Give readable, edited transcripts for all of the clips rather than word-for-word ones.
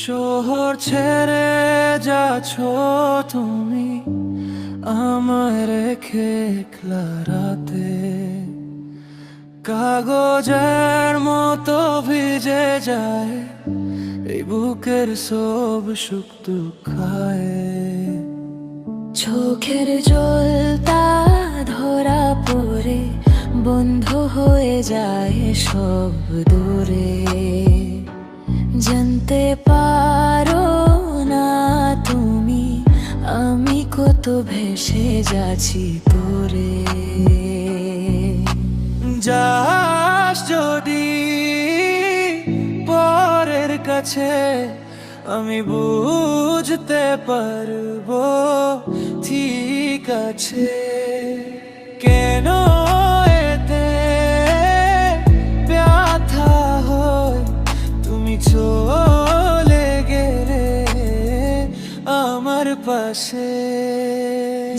শহর ছেড়ে যাচ্ছ তুমি আমায় রেখে একলা রাতে, কাগজের মতো ভিজে যায় এই বুকের সব সুখ দুঃখায়। চোখের জলটা ধরা পড়ে বন্ধ হয়ে যায় সব দূরে। জানতে পারো না তুমি আমি কত ভেসে যাচ্ছি তোরে। যাস যদি পরের কাছে আমি বুঝতে পারবো ঠিক আছে। কেন এতে ব্যথা হয় তুমি চলে গেলে আমার পাশে।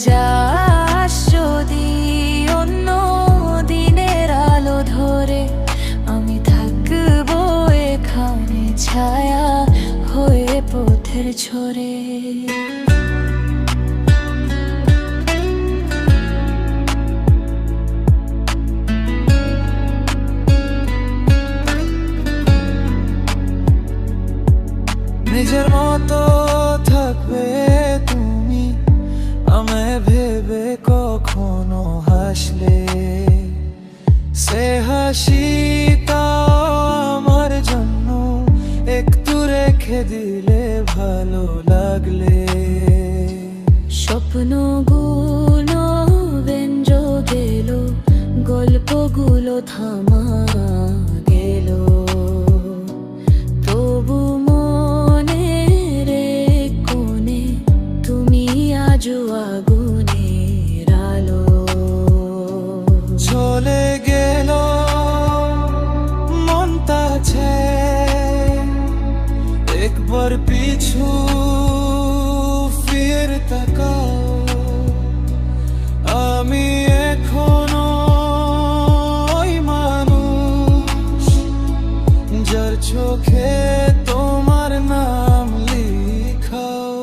যাস যদি অন্য দিনের আলো ধরে আমি থাকবো এখানে ছায়া হয়ে পথের ছোরে। নিজের মতো থাকবে তুমি আমায় ভেবে কখনো হাসলে, সে হাসিটাও আমার জন্য একটু রেখে দিলে ভালো লাগলে। স্বপ্নগুলো ব্যঞ্জ গেল, গল্পগুলো থামা গেল, তবু মনের কোণে তুমি আজও আগুনের আলো। চলে গেল মনটা আছে একবার পিছু ফির তাকাও। আমি এখনো ওই মানুষ যার চোখে তোমার নাম লিখাও।